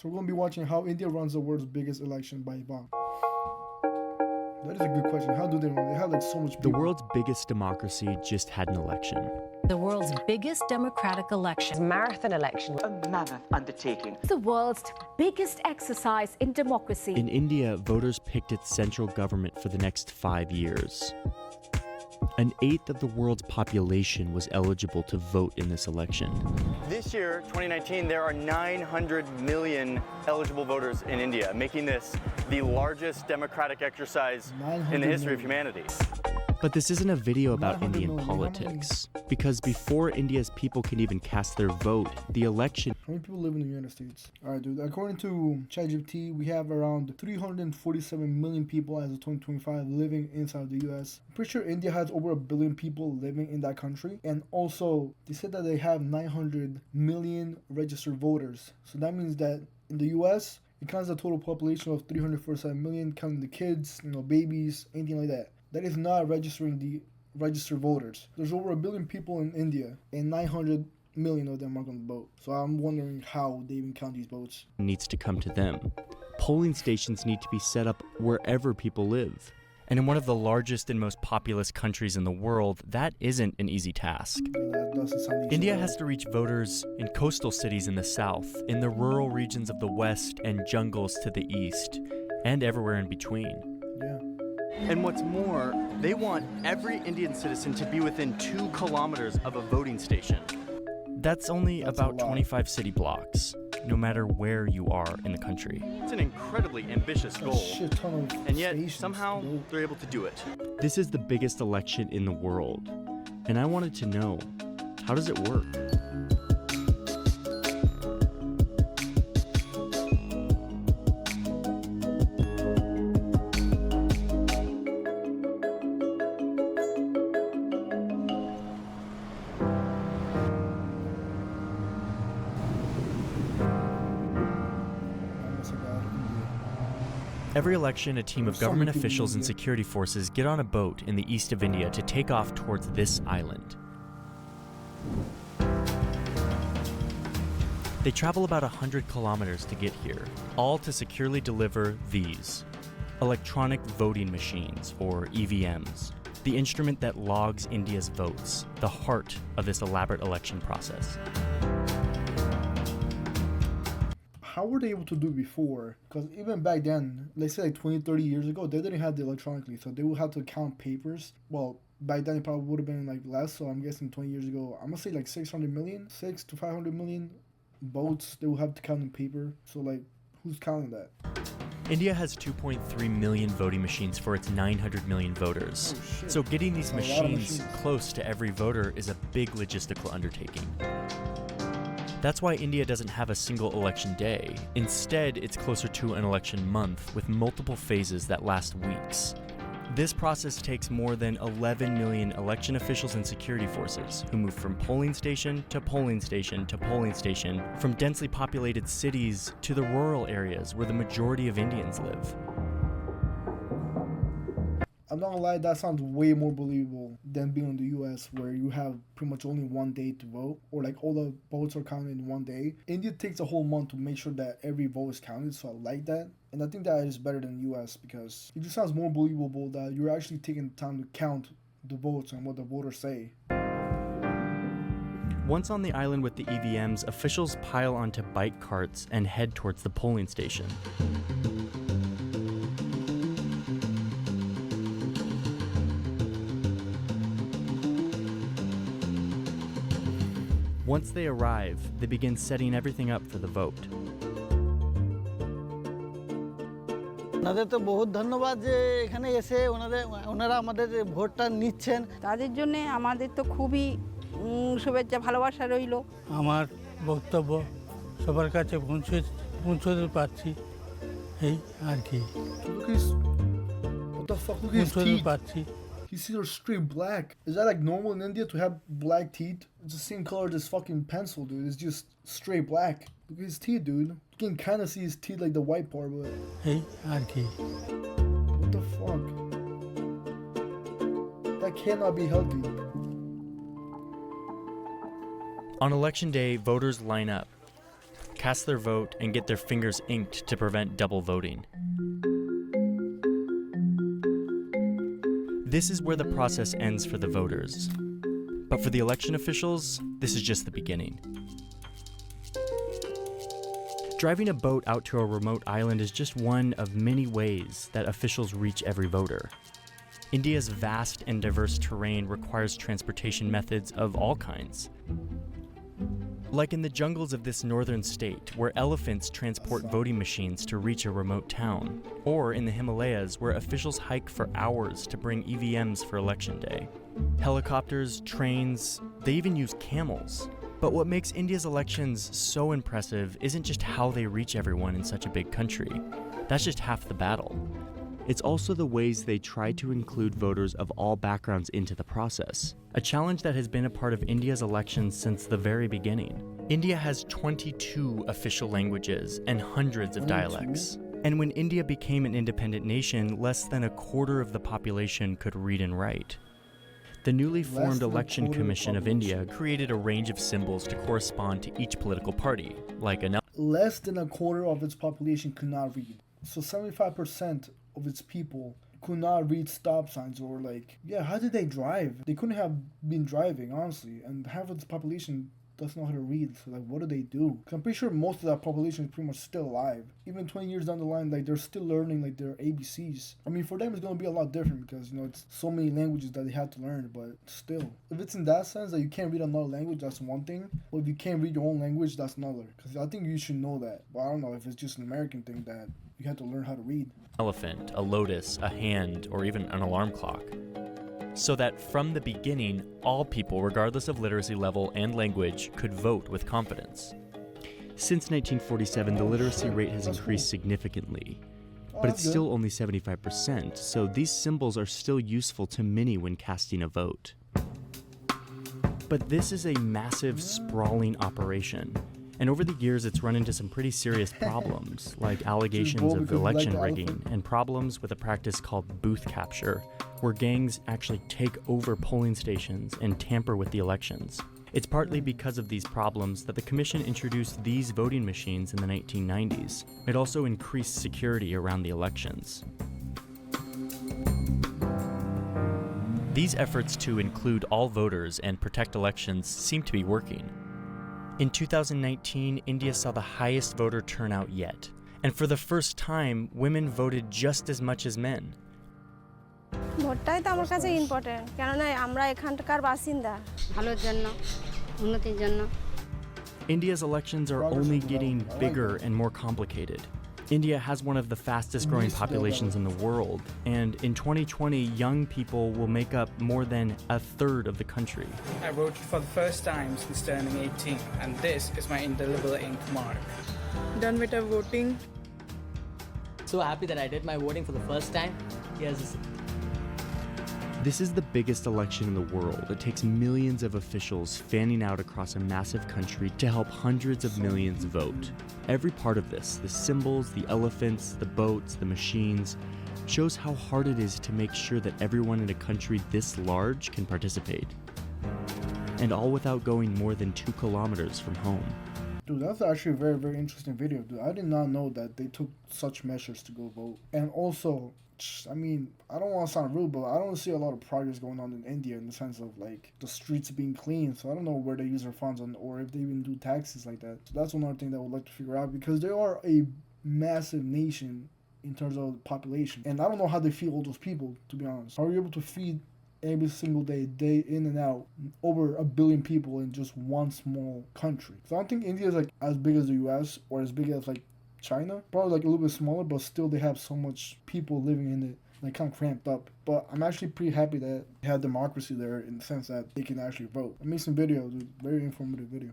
So we're going to be watching how India runs the world's biggest election by Ivan. That is a good question. How do they run? They have like so much people. The world's biggest democracy just had an election. The world's biggest democratic election. Marathon election. A mammoth undertaking. The world's biggest exercise in democracy. In India, voters picked its central government for the next 5 years. An eighth of the world's population was eligible to vote in this election. This year, 2019, there are 900 million eligible voters in India, making this the largest democratic exercise in the history of humanity. But this isn't a video about 900 Indian million. politics, because before India's people can even cast their vote, the election How many people live in the United States? Alright, dude. According to ChatGPT, we have around 347 million people as of 2025 living inside the US. I'm pretty sure India has over 1 billion people living in that country. And also, they said that they have 900 million registered voters. So that means that in the US, it counts the total population of 347 million, counting the kids, babies, anything like that. That is not registering the registered voters. There's over 1 billion people in India, and 900 million of them are going to vote. So I'm wondering how they even count these votes. needs to come to them. Polling stations need to be set up wherever people live. And in one of the largest and most populous countries in the world, that isn't an easy task. That doesn't sound easy. India has to reach voters in coastal cities in the south, in the rural regions of the west, and jungles to the east, and everywhere in between. Yeah. And what's more, they want every Indian citizen to be within 2 kilometers of a voting station. That's only That's a about lot. 25 city blocks, no matter where you are in the country. It's an incredibly ambitious A goal, shit ton of and yet stations somehow to vote. they're able to do it. This is the biggest election in the world, and I wanted to know, how does it work? Unless I got India. Every election, a team of There's so government many people in officials and India. security forces get on a boat in the east of India to take off towards this island. They travel about 100 kilometers to get here, all to securely deliver these electronic voting machines, or EVMs, the instrument that logs India's votes, the heart of this elaborate election process. How were they able to do it before? Because even back then, let's say like 20, 30 years ago, they didn't have the electronically, so they would have to count papers. Well, back then it probably would have been like less, so I'm guessing 20 years ago, I'm gonna say like 600 million, 6 to 500 million votes they will have to count in paper. So like, who's counting that? India has 2.3 million voting machines for its 900 million voters. Oh, shit. So getting these That's a lot of machines machines. close to every voter is a big logistical undertaking. That's why India doesn't have a single election day. Instead, it's closer to an election month with multiple phases that last weeks. This process takes more than 11 million election officials and security forces who move from polling station to polling station to polling station, from densely populated cities to the rural areas where the majority of Indians live. I'm not gonna lie, that sounds way more believable than being in the US where you have pretty much only one day to vote, or like all the votes are counted in one day. India takes a whole month to make sure that every vote is counted, so I like that. And I think that is better than US because it just sounds more believable that you're actually taking the time to count the votes and what the voters say. Once on the island with the EVMs, officials pile onto bike carts and head towards the polling station. Once they arrive, they begin setting everything up for the vote. ওনাদের তো বহুত ধন্যবাদ যে এখানে এসে ওনারা আমাদের ভোটটা নিচ্ছেন। তাদের জন্য আমাদের তো খুবই শুভেচ্ছা ভালোবাসা রইল। আমার বক্তব্য সবার কাছে পৌঁছতে পারছি এই আর কি। Look at his, what the fuck, look at his পৌঁছতে teeth. পারছি। His teeth are straight black. Is that like normal in India to have black teeth? It's the same color as this fucking pencil, dude. It's just straight black. Look at his teeth, dude. You can kind of see his teeth like the white part, but এই আর কি। what the fuck? That cannot be healthy. On election day, voters line up. cast their vote, and get their fingers inked to prevent double voting. This is where the process ends for the voters. But for the election officials, this is just the beginning. Driving a boat out to a remote island is just one of many ways that officials reach every voter. India's vast and diverse terrain requires transportation methods of all kinds. Like in the jungles of this northern state, where elephants transport voting machines to reach a remote town, or in the Himalayas, where officials hike for hours to bring EVMs for election day. Helicopters, trains, they even use camels. But what makes India's elections so impressive isn't just how they reach everyone in such a big country. That's just half the battle. It's also the ways they try to include voters of all backgrounds into the process, a challenge that has been a part of India's elections since the very beginning. India has 22 official languages and hundreds of dialects. And when India became an independent nation, less than a quarter of the population could read and write. The newly formed Election Commission of India created a range of symbols to correspond to each political party, like an Less than a quarter of its population could not read. So 75% of its people could not read stop signs or how did they drive? They couldn't have been driving, honestly. And half of the population doesn't know how to read. So what do they do? 'Cause I'm pretty sure most of that population is pretty much still alive. Even 20 years down the line, they're still learning their ABCs. I mean, for them, it's going to be a lot different because, it's so many languages that they have to learn. But still, if it's in that sense that you can't read another language, that's one thing. But if you can't read your own language, that's another. Because I think you should know that. But I don't know if it's just an American thing that you have to learn how to read. elephant, a lotus, a hand, or even an alarm clock. So that from the beginning, all people, regardless of literacy level and language, could vote with confidence. Since 1947, the literacy rate has increased significantly, but it's still only 75%, so these symbols are still useful to many when casting a vote. But this is a massive, sprawling operation, and over the years it's run into some pretty serious problems, like allegations of election rigging and problems with a practice called booth capture, where gangs actually take over polling stations and tamper with the elections. It's partly because of these problems that the commission introduced these voting machines in the 1990s. It also increased security around the elections. These efforts to include all voters and protect elections seem to be working. In 2019, India saw the highest voter turnout yet, and for the first time, women voted just as much as men. ভোটটাই তো আমার কাছে important কেননা আমরা এখানকার বাসিন্দা ভালোর জন্য উন্নতির জন্য India's elections are only getting bigger and more complicated. India has one of the fastest growing populations in the world, and in 2020, young people will make up more than a third of the country. I voted for the first time since turning 18, and this is my indelible ink mark. Done with our voting. So happy that I did my voting for the first time. Yes. This is the biggest election in the world. It takes millions of officials fanning out across a massive country to help hundreds of millions vote. Every part of this, the symbols, the elephants, the boats, the machines, shows how hard it is to make sure that everyone in a country this large can participate. And all without going more than 2 kilometers from home. Dude, that's actually a very, very interesting video, dude. I did not know that they took such measures to go vote. And also, I mean, I don't want to sound rude, but I don't see a lot of progress going on in India in the sense of the streets being clean. So I don't know where they use their funds on, or if they even do taxes like that. So that's another thing that I would like to figure out, because they are a massive nation in terms of population, and I don't know how they feed all those people, to be honest. Are you able to feed every single day in and out, over 1 billion people in just one small country? So I don't think India is as big as the US or as big as China. Probably a little bit smaller, but still they have so much people living in it, kind of cramped up. But I'm actually pretty happy that they have democracy there in the sense that they can actually vote. I made some videos, very informative video.